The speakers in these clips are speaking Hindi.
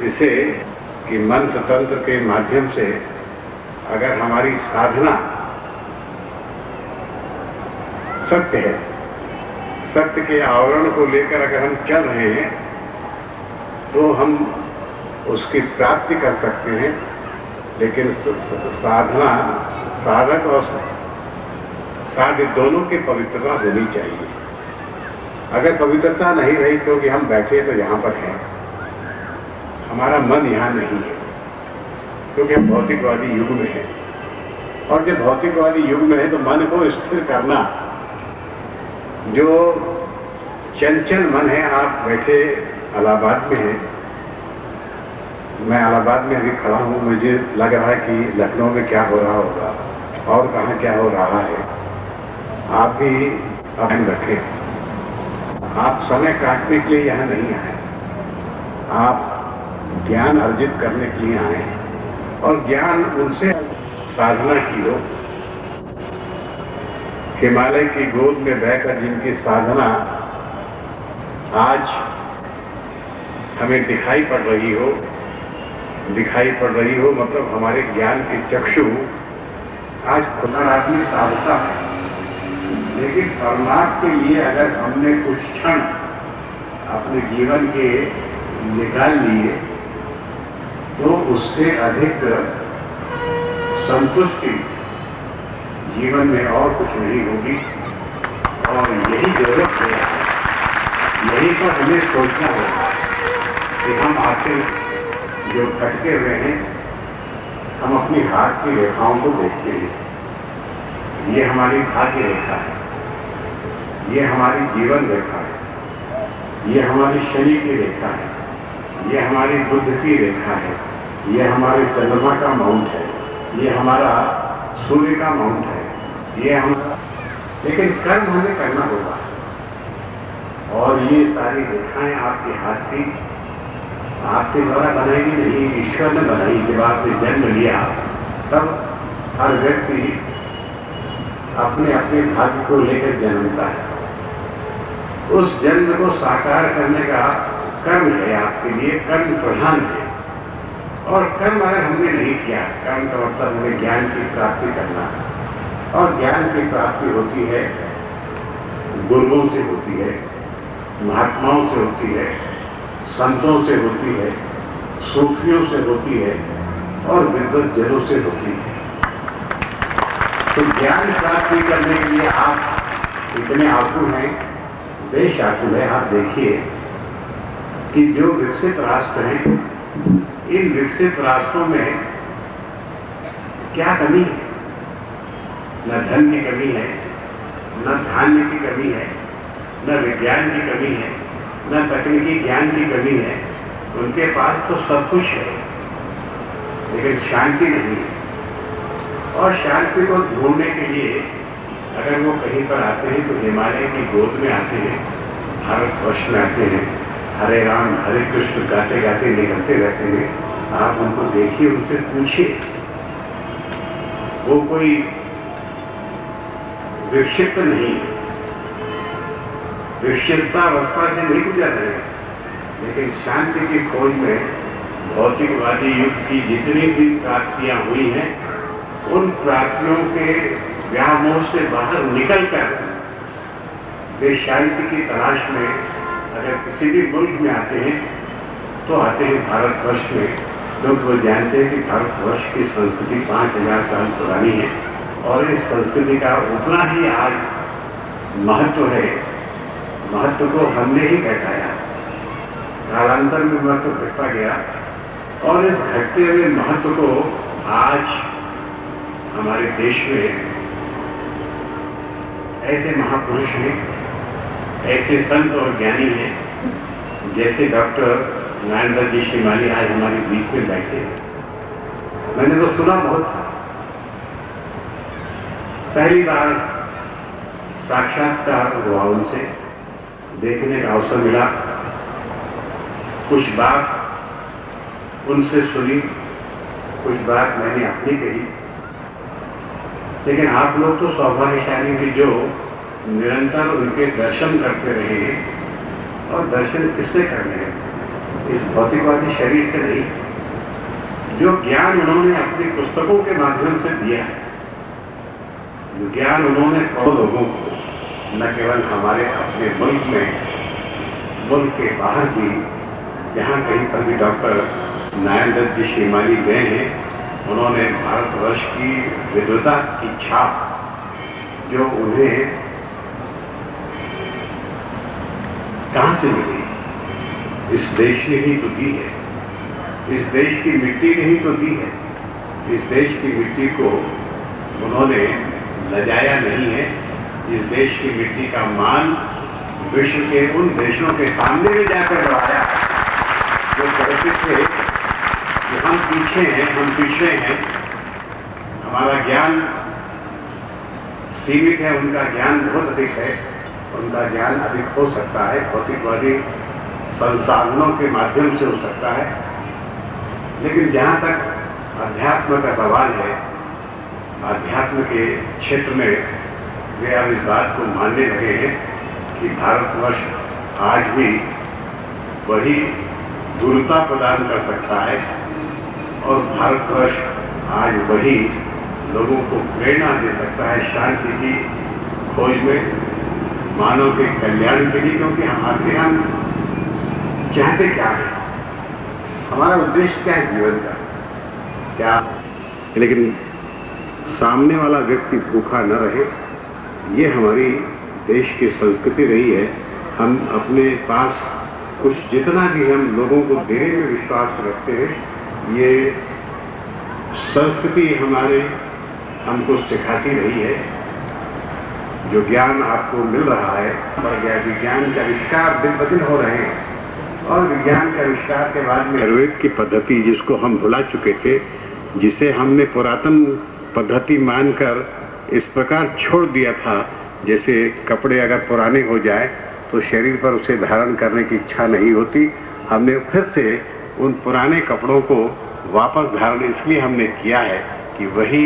इसे कि मंत्र तंत्र के माध्यम से अगर हमारी साधना सत्य है, सत्य के आवरण को लेकर अगर हम चल रहे हैं तो हम उसकी प्राप्ति कर सकते हैं। लेकिन साधना, साधक और साध्य दोनों की पवित्रता होनी चाहिए। अगर पवित्रता नहीं रही क्योंकि हम बैठे तो यहाँ पर हैं, हमारा मन यहाँ नहीं है, क्योंकि हम भौतिकवादी युग में हैं। और जब भौतिकवादी युग में है तो मन को स्थिर करना, जो चंचल मन है। आप बैठे इलाहाबाद में हैं, मैं इलाहाबाद में अभी खड़ा हूँ, मुझे लग रहा है कि लखनऊ में क्या हो रहा होगा और कहाँ क्या हो रहा है। आप भी ध्यान रखें। आप समय काटने के लिए यहाँ नहीं आए, आप ज्ञान अर्जित करने के लिए आए और ज्ञान उनसे साधना की हो। हिमालय की गोद में बहकर जिनकी साधना आज हमें दिखाई पड़ रही हो मतलब हमारे ज्ञान के चक्षु आज खुदा आदमी साधता है। लेकिन परमार्थ के लिए अगर हमने कुछ क्षण अपने जीवन के निकाल लिए तो उससे अधिक संतुष्टि जीवन में और कुछ नहीं होगी। और यही जरूरत है, यही पर हमें सोचना होगा कि हम आखिर जो भटके हुए हैं, हम अपनी हाथ की रेखाओं को देखते हैं। ये हमारी भाग्य रेखा है, ये हमारी जीवन रेखा है, ये हमारी शनि की रेखा है, ये हमारी बुद्ध की रेखा है, ये हमारे चंद्रमा का माउंट है, ये हमारा सूर्य का माउंट है, ये हमारा। लेकिन कर्म हमें करना होगा। और ये सारी रेखाएं आपके हाथ की आपके द्वारा बनाई नहीं, ईश्वर ने बनाई। जब आपने जन्म लिया तब हर व्यक्ति अपने अपने भाग्य को लेकर जन्मता है। उस जन्म को साकार करने का कर्म है आपके लिए, कर्म प्रधान है। और कर्म अगर हमने नहीं किया, कर्म का मतलब हमें ज्ञान की प्राप्ति करना है। और ज्ञान की प्राप्ति होती है, गुरुओं से होती है, महात्माओं से होती है, संतों से होती है, सूफियों से होती है और विद्वज्जनों से होती है। तो ज्ञान प्राप्ति करने के लिए आप इतने आकुल हैं, देश आकुल है। आप देखिए कि जो विकसित राष्ट्र हैं, इन विकसित राष्ट्रों में क्या कमी है? न धन की कमी है, न धान्य की कमी है, न विज्ञान की कमी है, न तकनीकी ज्ञान की कमी है। उनके पास तो सब कुछ है, लेकिन शांति नहीं है। और शांति को ढूंढने के लिए अगर वो कहीं पर आते हैं तो हिमालय की गोद में आते हैं, भारतवर्ष में आते हैं, हरे राम हरे कृष्ण गाते गाते निकलते रहते हैं। आप उनको देखिए, उनसे पूछिए, वो कोई विक्षिप्त नहीं है, विक्षिप्तावस्था से नहीं गुजर रहे हैं। लेकिन शांति की खोज में भौतिकवादी युग की जितनी भी प्राप्तियां हुई हैं, उन प्राप्तियों के व्यामोह से बाहर निकलकर वे शांति की तलाश में अगर किसी भी मुल्क में आते हैं तो आते हैं भारतवर्ष में। क्योंकि वो जानते हैं कि भारतवर्ष की संस्कृति 5000 साल पुरानी है और इस संस्कृति का उतना ही आज महत्व है। महत्व को हमने ही घटाया, कालांतर में महत्व घटता गया और इस घटते हुए महत्व को आज हमारे देश में ऐसे महापुरुष हैं, ऐसे संत और ज्ञानी हैं, जैसे डॉक्टर नरेंद्र जी शिमाली आज हमारे बीच में बैठे हैं। मैंने तो सुना बहुत था, पहली बार साक्षात्कार हुआ, उनसे देखने का अवसर मिला, कुछ बात उनसे सुनी, कुछ बात मैंने अपनी कही। लेकिन आप लोग तो सौभाग्यशाली भी जो निरंतर उनके दर्शन करते रहे हैं। और दर्शन किससे करने हैं? इस भौतिकवादी शरीर से नहीं, जो ज्ञान उन्होंने अपनी पुस्तकों के माध्यम से दिया है, जो ज्ञान उन्होंने लोगों को न केवल हमारे अपने मुल्क में, मुल्क के बाहर भी, जहाँ कहीं पर भी डॉक्टर नारायण दत्त जी श्रीमाली गए हैं, उन्होंने भारतवर्ष की विद्वता की छाप जो उन्हें कहाँ से मिली, इस देश ने ही तो दी है, इस देश की मिट्टी ने ही तो दी है। इस देश की मिट्टी को उन्होंने लजाया नहीं है। इस देश की मिट्टी का मान विश्व के उन देशों के सामने में जाकर बढ़ाया जो कहते थे कि हम पीछे हैं, हम पिछड़े हैं, हमारा ज्ञान सीमित है, उनका ज्ञान बहुत अधिक है, उनका ज्ञान अधिक हो सकता है, भौतिकवादी संसाधनों के माध्यम से हो सकता है। लेकिन जहाँ तक अध्यात्म का सवाल है, अध्यात्म के क्षेत्र में वे अब इस बात को मानने लगे हैं कि भारतवर्ष आज भी वही गुरुता प्रदान कर सकता है और भारतवर्ष आज वही लोगों को प्रेरणा दे सकता है शांति की खोज में, मानव के कल्याण के लिए। क्योंकि हम चाहते क्या है, हमारा उद्देश्य क्या है जीवन का, क्या, लेकिन सामने वाला व्यक्ति भूखा न रहे, ये हमारी देश की संस्कृति रही है। हम अपने पास कुछ जितना भी हम लोगों को देने में विश्वास रखते हैं, ये संस्कृति हमको सिखाती रही है। जो ज्ञान आपको मिल रहा है, बढ़ गया, विज्ञान के आविष्कार दिन ब दिन हो रहे हैं और विज्ञान के आविष्कार के बाद में आयुर्वेद की पद्धति जिसको हम भुला चुके थे, जिसे हमने पुरातन पद्धति मानकर इस प्रकार छोड़ दिया था, जैसे कपड़े अगर पुराने हो जाए तो शरीर पर उसे धारण करने की इच्छा नहीं होती, हमने फिर से उन पुराने कपड़ों को वापस धारण इसलिए हमने किया है कि वही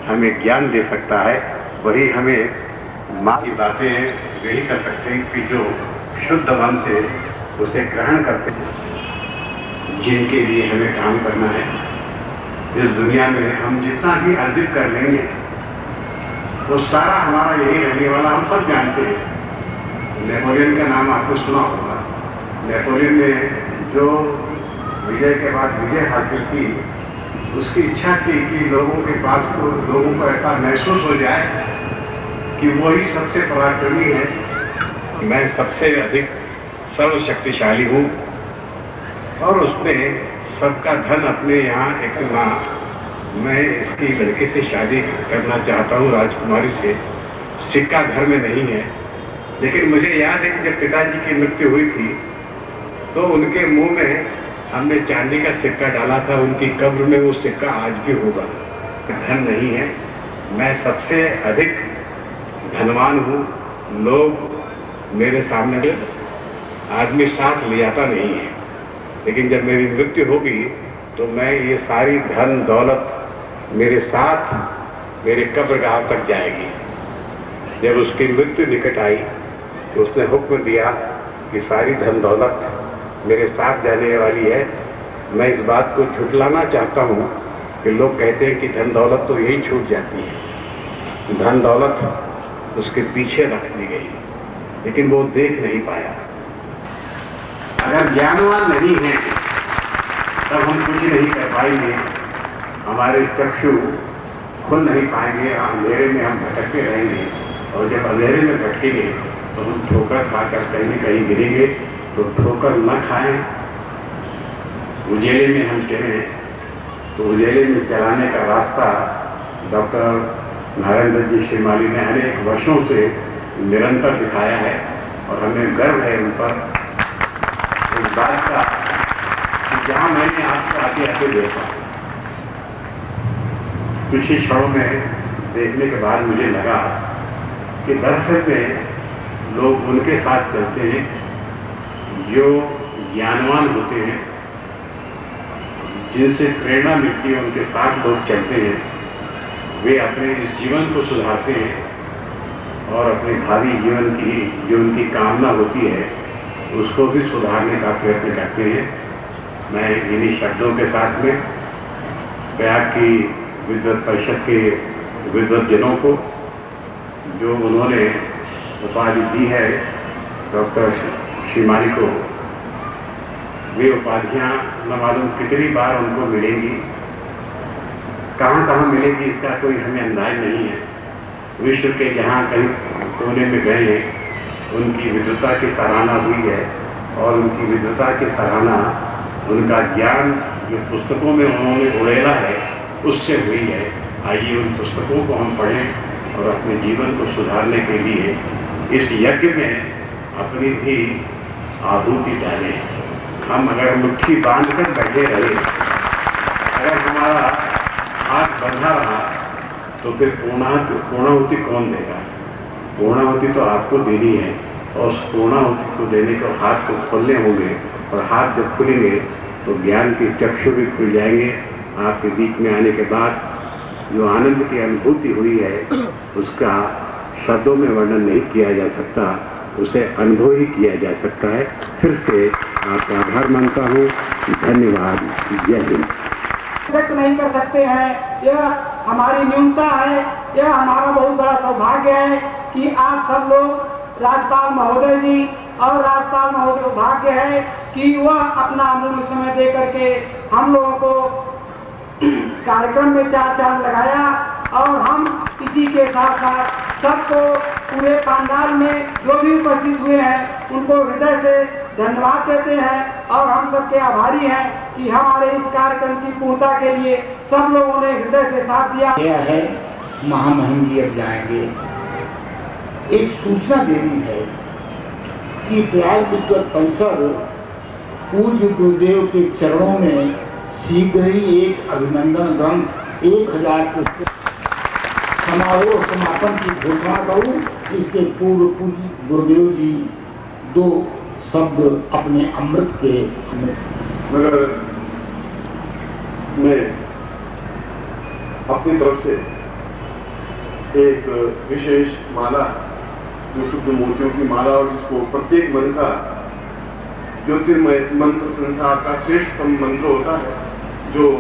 हमें ज्ञान दे सकता है, वही हमें माँ की बातें वही कर सकते हैं कि जो शुद्ध मन से उसे ग्रहण करते हैं। जिनके लिए हमें काम करना है इस दुनिया में, हम जितना भी अर्जित कर लेंगे वो सारा हमारा यही रहने वाला, हम सब जानते हैं। नेपोलियन का नाम आपको सुना होगा। नेपोलियन ने जो विजय के बाद विजय हासिल की, उसकी इच्छा थी कि लोगों को ऐसा महसूस हो जाए कि वही सबसे पराक्रमी है, मैं सबसे अधिक सर्वशक्तिशाली हूँ। और उसने सबका धन अपने यहाँ एक माँ, मैं इसकी लड़के से शादी करना चाहता हूँ, राजकुमारी से, सिक्का घर में नहीं है। लेकिन मुझे याद है कि जब पिताजी की मृत्यु हुई थी तो उनके मुंह में हमने चांदी का सिक्का डाला था, उनकी कब्र में वो सिक्का आज भी होगा। धन नहीं है, मैं सबसे अधिक धनवान हूँ, लोग मेरे सामने, आदमी साथ ले आता नहीं है, लेकिन जब मेरी मृत्यु होगी तो मैं ये सारी धन दौलत मेरे साथ मेरे कब्रगाह तक जाएगी। जब उसकी मृत्यु निकट आई तो उसने हुक्म दिया कि सारी धन दौलत मेरे साथ जाने वाली है। मैं इस बात को झुटलाना चाहता हूँ कि लोग कहते हैं कि धन दौलत तो यही छूट जाती है। धन दौलत उसके पीछे रख दी गई, लेकिन वो देख नहीं पाया। अगर ज्ञानवान नहीं है तब हम कुछ नहीं कर पाएंगे, हमारे चक्षु खुल नहीं पाएंगे, अंधेरे में हम भटकते रहेंगे। और जब अंधेरे में भटकेंगे तो हम ठोकर खाकर कहीं न कहीं गिरेंगे। तो ठोकर न खाएं, उजेले में हम चलें, तो उजेले में चलाने का रास्ता डॉक्टर नारायण दत्त जी श्रीमाली ने अनेक वर्षों से निरंतर दिखाया है और हमें गर्व है उन पर, इस बात का कि जहाँ मैंने आपको आते आते देखा, कुछ ही क्षणों में देखने के बाद मुझे लगा कि दरअसल में लोग उनके साथ चलते हैं जो ज्ञानवान होते हैं, जिनसे प्रेरणा मिलती है, उनके साथ लोग चलते हैं। वे अपने इस जीवन को सुधारते हैं और अपने भावी जीवन की जो उनकी कामना होती है उसको भी सुधारने का प्रयत्न करते हैं। मैं इन्हीं शब्दों के साथ में प्रयाग की विद्वत परिषद के विद्वत जनों को जो उन्होंने उपाधि दी है डॉक्टर श्रीमाली को, वे उपाधियां न मालूम कितनी बार उनको मिलेंगी, कहाँ कहाँ मिलेगी इसका कोई हमें अंदाज नहीं है। विश्व के जहाँ कहीं कोने में गए हैं उनकी विद्वता की सराहना हुई है और उनकी विद्वता की सराहना उनका ज्ञान जो पुस्तकों में उन्होंने उड़ेला है उससे हुई है। आइए उन पुस्तकों को हम पढ़ें और अपने जीवन को सुधारने के लिए इस यज्ञ में अपनी भी आहुति डालें। हम अगर मुट्ठी बांध कर बैठे रहे, अगर हमारा हाथ बंधा रहा तो फिर पूर्णाहुति कौन देगा? पूर्णाहुति तो आपको देनी है और उस पूर्णाहुति को देने को हाथ को खोलने होंगे और हाथ जब खुलेंगे तो ज्ञान की चक्षु भी खुल जाएंगे। आपके बीच में आने के बाद जो आनंद की अनुभूति हुई है उसका शब्दों में वर्णन नहीं किया जा सकता, उसे अनुभव ही किया जा सकता है। फिर से आपका आभार मानता हूँ। धन्यवाद। जय हिंद। व्यक्त नहीं कर सकते हैं, यह हमारी न्यूनता है, यह हमारा बहुत बड़ा सौभाग्य है कि आप सब लोग राज्यपाल महोदय जी और राज्यपाल महोदय सौभाग्य है कि वह अपना अमूल्य समय दे करके हम लोगों को कार्यक्रम में चार चांद लगाया और हम इसी के साथ साथ सबको पूरे पंडाल में जो भी उपस्थित हुए हैं उनको हृदय से धन्यवाद देते हैं और हम सबके आभारी हैं कि हमारे इस कार्यक्रम की पूर्णता के लिए सब लोगों ने हृदय से साथ दिया। यह है महामहिम जी अब जाएंगे। एक सूचना देनी है कि प्रयाग विद्वत परिषद पूज्य गुरुदेव के चरणों में शीघ्र ही एक अभिनंदन ग्रंथ 1000 पुस्तक समारोह समापन की घोषणा करूं। इसके पूर्व पूज्य गुरुदेव जी 2 शब्द अपने अमृत के मगर मैं अपनी तरफ से एक विशेष माला जो शुद्ध मूर्तियों की माला और जिसको प्रत्येक मन का ज्योतिर्मय मंत्र संसार का श्रेष्ठतम मंत्र होता है, जो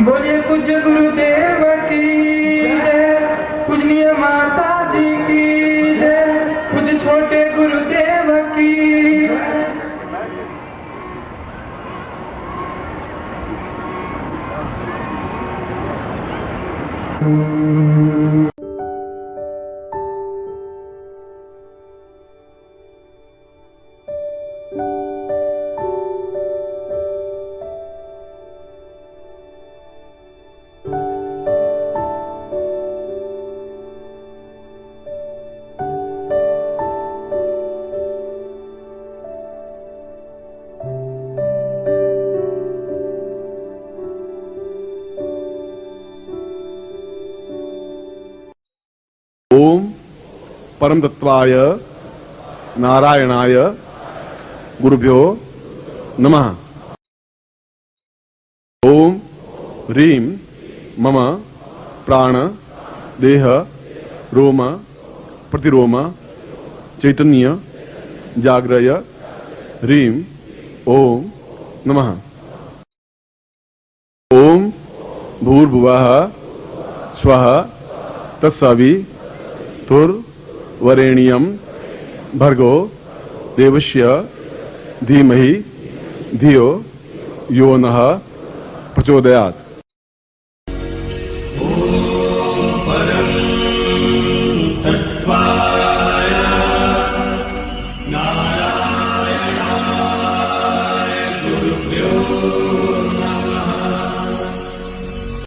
बोले पूज्य गुरुदेव की जय, पूजनीय माता जी की जय, पूज्य छोटे गुरुदेव की। ओम परम तत्वाय नारायणाय गुरुभ्यो नमः। ओम ह्रीं मम प्राण देह रोम प्रतिरोम चैतन्य जाग्रय ह्रीं ओम नमः। ओम भूर्भुवः स्वः तत्सवितुर्वरेण्यं भर्गो देवस्य धीमहि धियो यो नः प्रचोदयात्।